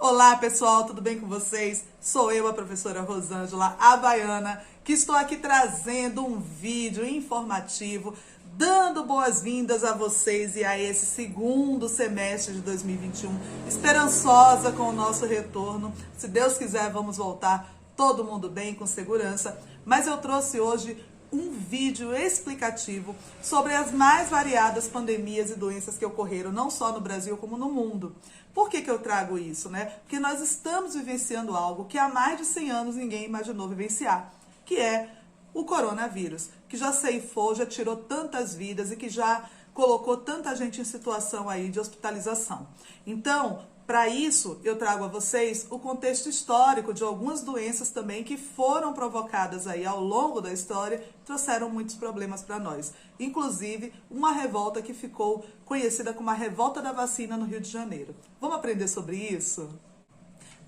Olá pessoal, tudo bem com vocês? Sou eu, a professora Rosângela, a baiana, que estou aqui trazendo um vídeo informativo, dando boas-vindas a vocês e a esse segundo semestre de 2021, esperançosa com o nosso retorno. Se Deus quiser, vamos voltar todo mundo bem, com segurança, mas eu trouxe hoje um vídeo explicativo sobre as mais variadas pandemias e doenças que ocorreram não só no Brasil como no mundo. Por que eu trago isso, né? Porque nós estamos vivenciando algo que há mais de 100 anos ninguém imaginou vivenciar, que é o coronavírus, que já ceifou, já tirou tantas vidas e que já colocou tanta gente em situação aí de hospitalização. Então, para isso, eu trago a vocês o contexto histórico de algumas doenças também que foram provocadas aí ao longo da história, trouxeram muitos problemas para nós. Inclusive, uma revolta que ficou conhecida como a Revolta da Vacina no Rio de Janeiro. Vamos aprender sobre isso?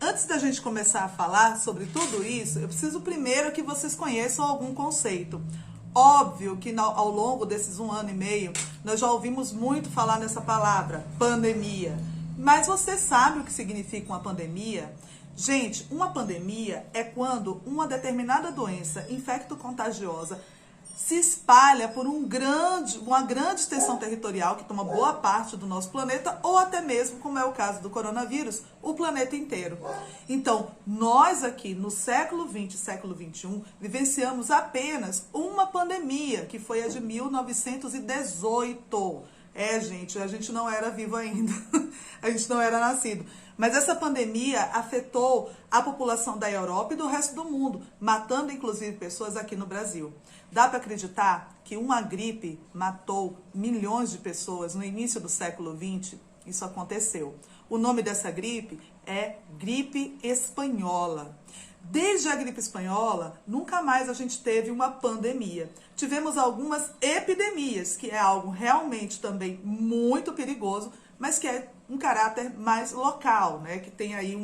Antes da gente começar a falar sobre tudo isso, eu preciso primeiro que vocês conheçam algum conceito. Óbvio que ao longo desses 1 ano e meio, nós já ouvimos muito falar nessa palavra, pandemia. Mas você sabe o que significa uma pandemia? Gente, uma pandemia é quando uma determinada doença infecto-contagiosa se espalha por uma grande extensão territorial que toma boa parte do nosso planeta, ou até mesmo, como é o caso do coronavírus, o planeta inteiro. Então, nós aqui no século XX e século XXI vivenciamos apenas uma pandemia, que foi a de 1918. Gente, a gente não era vivo ainda, a gente não era nascido. Mas essa pandemia afetou a população da Europa e do resto do mundo, matando inclusive pessoas aqui no Brasil. Dá para acreditar que uma gripe matou milhões de pessoas no início do século XX? Isso aconteceu. O nome dessa gripe é gripe espanhola. Desde a gripe espanhola, nunca mais a gente teve uma pandemia. Tivemos algumas epidemias, que é algo realmente também muito perigoso, mas que é um caráter mais local, né? Que tem aí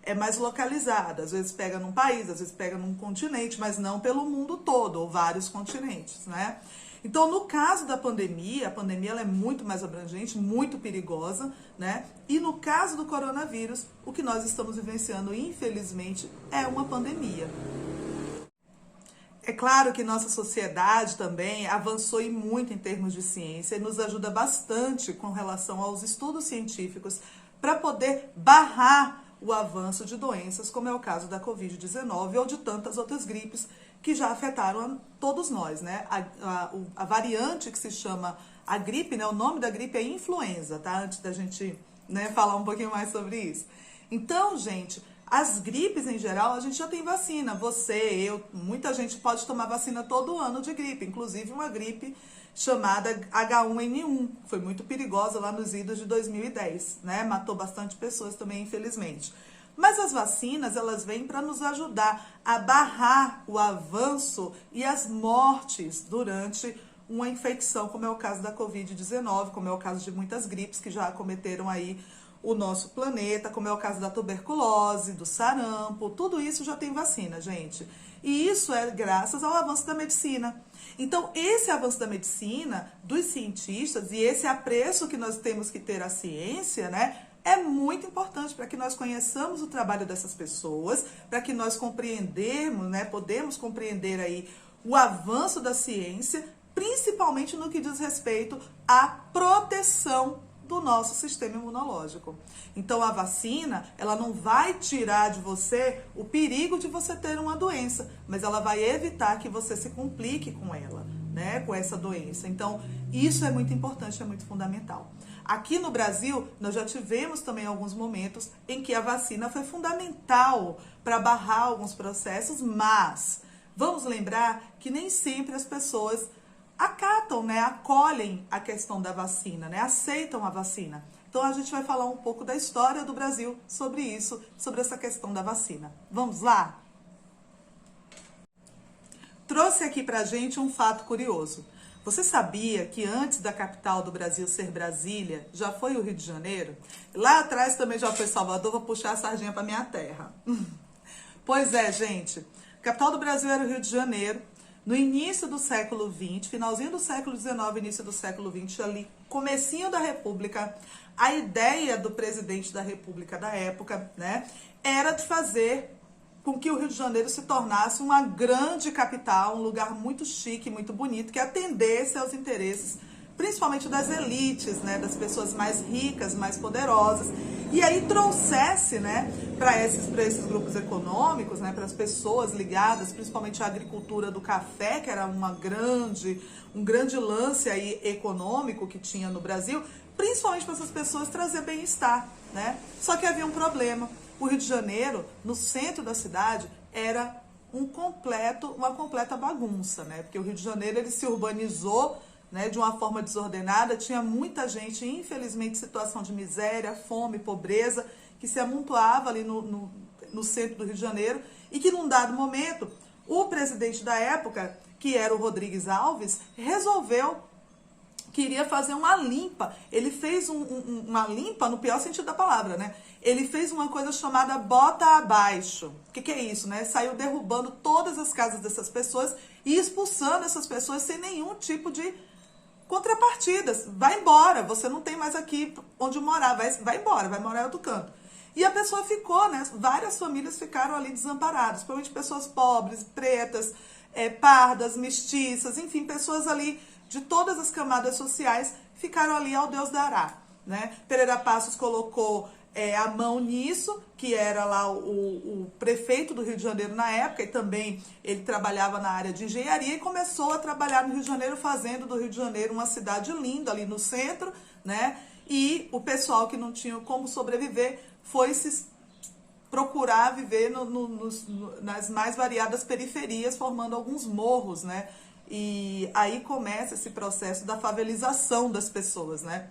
é mais localizada. Às vezes pega num país, às vezes pega num continente, mas não pelo mundo todo, ou vários continentes, né? Então, no caso da pandemia, a pandemia ela é muito mais abrangente, muito perigosa, né? E no caso do coronavírus, o que nós estamos vivenciando, infelizmente, é uma pandemia. É claro que nossa sociedade também avançou e muito em termos de ciência e nos ajuda bastante com relação aos estudos científicos para poder barrar o avanço de doenças, como é o caso da Covid-19 ou de tantas outras gripes que já afetaram a todos nós, né? A variante que se chama a gripe, né? O nome da gripe é influenza, tá? Antes da gente, né, falar um pouquinho mais sobre isso. Então, gente, as gripes em geral, a gente já tem vacina. Você, eu, muita gente pode tomar vacina todo ano de gripe, inclusive uma gripe chamada H1N1, que foi muito perigosa lá nos idos de 2010, né? Matou bastante pessoas também, infelizmente. Mas as vacinas, elas vêm para nos ajudar a barrar o avanço e as mortes durante uma infecção, como é o caso da Covid-19, como é o caso de muitas gripes que já acometeram aí o nosso planeta, como é o caso da tuberculose, do sarampo, tudo isso já tem vacina, gente. E isso é graças ao avanço da medicina. Então, esse avanço da medicina, dos cientistas, e esse apreço que nós temos que ter à ciência, né, é muito importante para que nós conheçamos o trabalho dessas pessoas, para que nós compreendemos, né, podemos compreender aí o avanço da ciência, principalmente no que diz respeito à proteção do nosso sistema imunológico. Então, a vacina, ela não vai tirar de você o perigo de você ter uma doença, mas ela vai evitar que você se complique com ela, né, com essa doença. Então, isso é muito importante, é muito fundamental. Aqui no Brasil, nós já tivemos também alguns momentos em que a vacina foi fundamental para barrar alguns processos, mas vamos lembrar que nem sempre as pessoas acatam, né, acolhem a questão da vacina, né, aceitam a vacina. Então, a gente vai falar um pouco da história do Brasil sobre isso, sobre essa questão da vacina. Vamos lá? Trouxe aqui pra gente um fato curioso. Você sabia que antes da capital do Brasil ser Brasília, já foi o Rio de Janeiro? Lá atrás também já foi Salvador, vou puxar a sardinha para minha terra. Pois é, gente. A capital do Brasil era o Rio de Janeiro. No início do século XX, finalzinho do século XIX, início do século XX, ali, comecinho da República, a ideia do presidente da República da época, né, era de fazer com que o Rio de Janeiro se tornasse uma grande capital, um lugar muito chique, muito bonito, que atendesse aos interesses, principalmente das elites, né, das pessoas mais ricas, mais poderosas, e aí trouxesse, né, para esses grupos econômicos, né, para as pessoas ligadas, principalmente à agricultura do café, que era um grande lance aí econômico que tinha no Brasil, principalmente para essas pessoas trazer bem-estar, né? Só que havia um problema. O Rio de Janeiro, no centro da cidade, era uma completa bagunça, né? Porque o Rio de Janeiro ele se urbanizou, né, de uma forma desordenada, tinha muita gente, infelizmente, em situação de miséria, fome, pobreza, que se amontoava ali no centro do Rio de Janeiro e que, num dado momento, o presidente da época, que era o Rodrigues Alves, queria fazer uma limpa. Ele fez uma limpa no pior sentido da palavra, né? Ele fez uma coisa chamada bota abaixo. O que é isso, né? Saiu derrubando todas as casas dessas pessoas e expulsando essas pessoas sem nenhum tipo de contrapartidas. Vai embora, você não tem mais aqui onde morar, vai embora, vai morar em outro canto. E a pessoa ficou, né? Várias famílias ficaram ali desamparadas, principalmente pessoas pobres, pretas, pardas, mestiças, enfim, pessoas ali de todas as camadas sociais ficaram ali ao Deus dará, né? Pereira Passos colocou a mão nisso, que era lá o prefeito do Rio de Janeiro na época, e também ele trabalhava na área de engenharia e começou a trabalhar no Rio de Janeiro, fazendo do Rio de Janeiro uma cidade linda ali no centro, né? E o pessoal que não tinha como sobreviver foi se procurar viver nas mais variadas periferias, formando alguns morros, né? E aí começa esse processo da favelização das pessoas, né?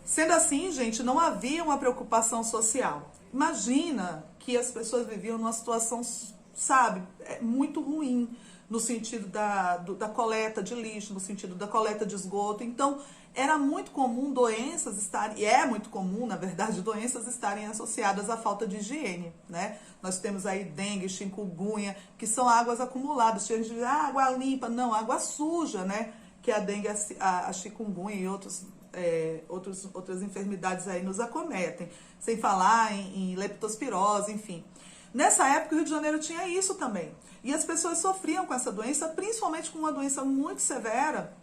Sendo assim, gente, não havia uma preocupação social. Imagina que as pessoas viviam numa situação, sabe, muito ruim, no sentido da coleta de lixo, no sentido da coleta de esgoto. Então, era muito comum doenças estarem, e é muito comum, na verdade, doenças estarem associadas à falta de higiene, né? Nós temos aí dengue, chikungunya, que são águas acumuladas. Tinha gente que diz, água limpa. Não, água suja, né? Que a dengue, a chikungunya e outras enfermidades aí nos acometem. Sem falar em leptospirose, enfim. Nessa época, o Rio de Janeiro tinha isso também. E as pessoas sofriam com essa doença, principalmente com uma doença muito severa,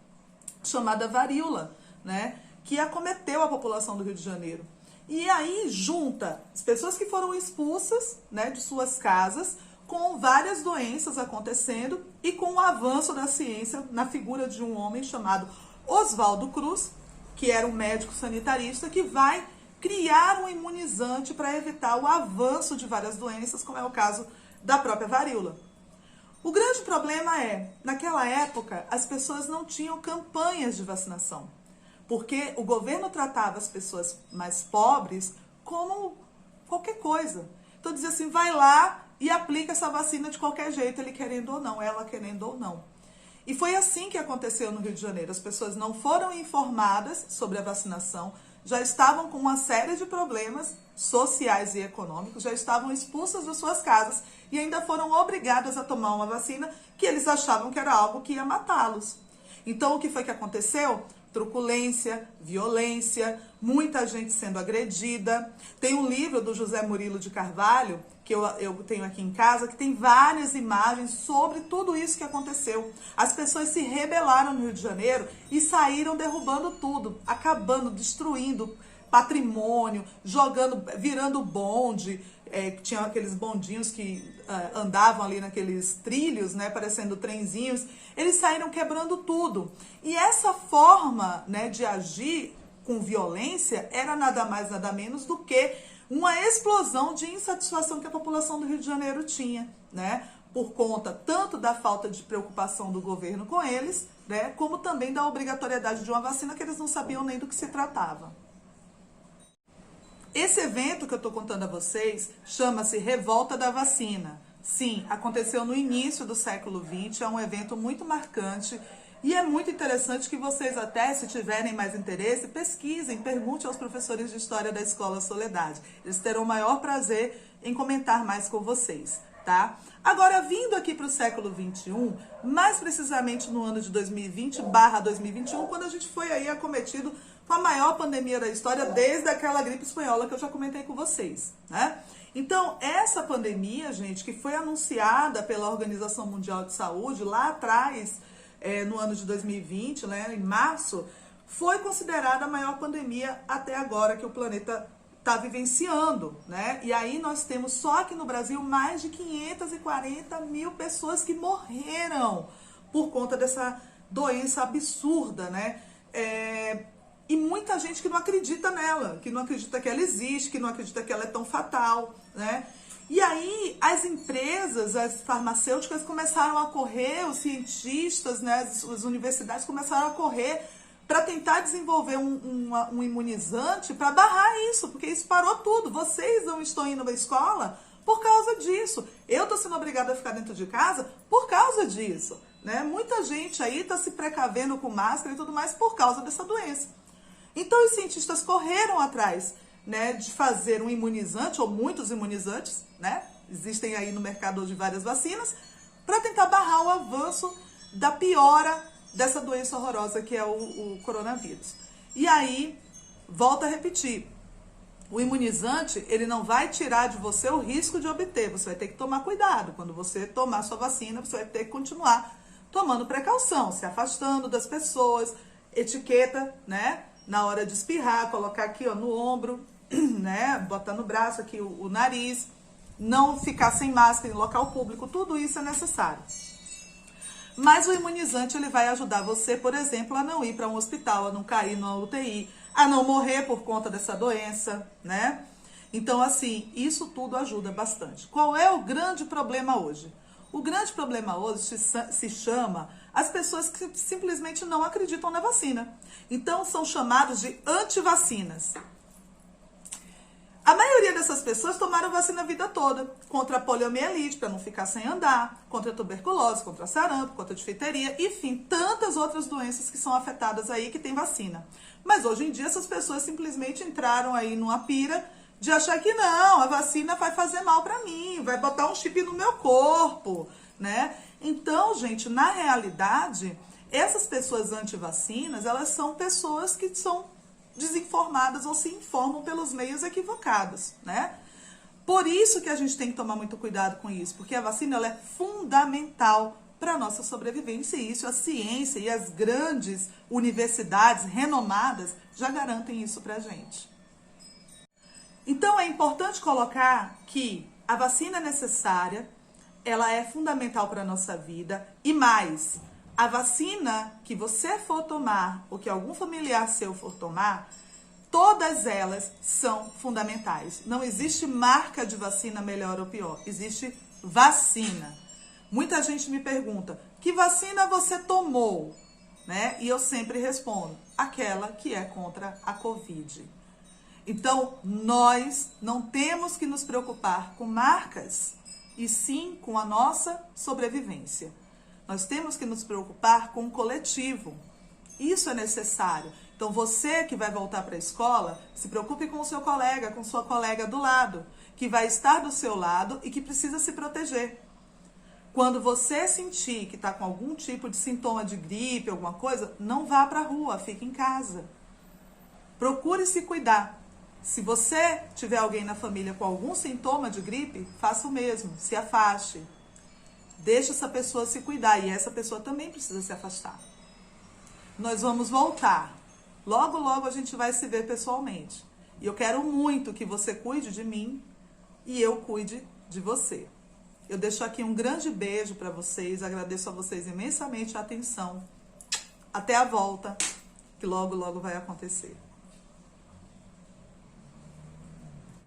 chamada varíola, né? Que acometeu a população do Rio de Janeiro. E aí junta as pessoas que foram expulsas, né, de suas casas, com várias doenças acontecendo e com o avanço da ciência na figura de um homem chamado Oswaldo Cruz, que era um médico sanitarista que vai criar um imunizante para evitar o avanço de várias doenças, como é o caso da própria varíola. O grande problema naquela época, as pessoas não tinham campanhas de vacinação, porque o governo tratava as pessoas mais pobres como qualquer coisa. Então dizia assim, vai lá e aplica essa vacina de qualquer jeito, ele querendo ou não, ela querendo ou não. E foi assim que aconteceu no Rio de Janeiro. As pessoas não foram informadas sobre a vacinação, já estavam com uma série de problemas sociais e econômicos, já estavam expulsas das suas casas e ainda foram obrigadas a tomar uma vacina que eles achavam que era algo que ia matá-los. Então, o que foi que aconteceu? Truculência, violência, muita gente sendo agredida. Tem um livro do José Murilo de Carvalho, que eu tenho aqui em casa, que tem várias imagens sobre tudo isso que aconteceu. As pessoas se rebelaram no Rio de Janeiro e saíram derrubando tudo, acabando, destruindo patrimônio, virando bonde. Tinha aqueles bondinhos que andavam ali naqueles trilhos, né, parecendo trenzinhos. Eles saíram quebrando tudo. E essa forma, né, de agir com violência era nada mais, nada menos do que uma explosão de insatisfação que a população do Rio de Janeiro tinha, né, por conta tanto da falta de preocupação do governo com eles, né, como também da obrigatoriedade de uma vacina que eles não sabiam nem do que se tratava. Esse evento que eu estou contando a vocês chama-se Revolta da Vacina. Sim, aconteceu no início do século XX, é um evento muito marcante e é muito interessante que vocês até, se tiverem mais interesse, pesquisem, perguntem aos professores de História da Escola Soledade. Eles terão o maior prazer em comentar mais com vocês. tá? Agora, vindo aqui para o século XXI, mais precisamente no ano de 2020/2021, quando a gente foi aí acometido com a maior pandemia da história, desde aquela gripe espanhola que eu já comentei com vocês, né? Então, essa pandemia, gente, que foi anunciada pela Organização Mundial de Saúde lá atrás, no ano de 2020, né, em março, foi considerada a maior pandemia até agora que o planeta está vivenciando, né? E aí nós temos só aqui no Brasil mais de 540 mil pessoas que morreram por conta dessa doença absurda, né? E muita gente que não acredita nela, que não acredita que ela existe, que não acredita que ela é tão fatal, né? E aí as empresas, as farmacêuticas começaram a correr, os cientistas, né, as universidades começaram a correr para tentar desenvolver um imunizante para barrar isso, porque isso parou tudo. Vocês não estão indo à escola por causa disso. Eu estou sendo obrigada a ficar dentro de casa por causa disso, né? Muita gente aí está se precavendo com máscara e tudo mais por causa dessa doença. Então os cientistas correram atrás, né, de fazer um imunizante, ou muitos imunizantes, né? Existem aí no mercado hoje várias vacinas, para tentar barrar o avanço da piora dessa doença horrorosa que é o coronavírus. E aí, volto a repetir, o imunizante, ele não vai tirar de você o risco de obter, você vai ter que tomar cuidado. Quando você tomar sua vacina, você vai ter que continuar tomando precaução, se afastando das pessoas, etiqueta, né? Na hora de espirrar, colocar aqui, ó, no ombro, né? Botar no braço aqui o nariz, não ficar sem máscara em local público, tudo isso é necessário. Mas o imunizante, ele vai ajudar você, por exemplo, a não ir para um hospital, a não cair numa UTI, a não morrer por conta dessa doença, né? Então, assim, isso tudo ajuda bastante. Qual é o grande problema hoje? O grande problema hoje se chama as pessoas que simplesmente não acreditam na vacina. Então, são chamados de antivacinas. A maioria dessas pessoas tomaram vacina a vida toda, contra a poliomielite, para não ficar sem andar, contra a tuberculose, contra a sarampo, contra a difteria, enfim, tantas outras doenças que são afetadas aí que tem vacina. Mas hoje em dia essas pessoas simplesmente entraram aí numa pira de achar que não, a vacina vai fazer mal para mim, vai botar um chip no meu corpo, né? Então, gente, na realidade, essas pessoas anti-vacinas, elas são pessoas que são desinformadas ou se informam pelos meios equivocados, né? Por isso que a gente tem que tomar muito cuidado com isso, porque a vacina ela é fundamental para a nossa sobrevivência e isso a ciência e as grandes universidades renomadas já garantem isso para a gente. Então é importante colocar que a vacina é necessária, ela é fundamental para a nossa vida e mais, a vacina que você for tomar ou que algum familiar seu for tomar, todas elas são fundamentais. Não existe marca de vacina melhor ou pior, existe vacina. Muita gente me pergunta, que vacina você tomou? Né? E eu sempre respondo, aquela que é contra a Covid. Então, nós não temos que nos preocupar com marcas, e sim com a nossa sobrevivência. Nós temos que nos preocupar com o coletivo. Isso é necessário. Então, você que vai voltar para a escola, se preocupe com o seu colega, com sua colega do lado, que vai estar do seu lado e que precisa se proteger. Quando você sentir que está com algum tipo de sintoma de gripe, alguma coisa, não vá para a rua, fique em casa. Procure se cuidar. Se você tiver alguém na família com algum sintoma de gripe, faça o mesmo, se afaste. Deixe essa pessoa se cuidar e essa pessoa também precisa se afastar. Nós vamos voltar. Logo, logo a gente vai se ver pessoalmente. E eu quero muito que você cuide de mim e eu cuide de você. Eu deixo aqui um grande beijo para vocês, agradeço a vocês imensamente a atenção. Até a volta, que logo, logo vai acontecer.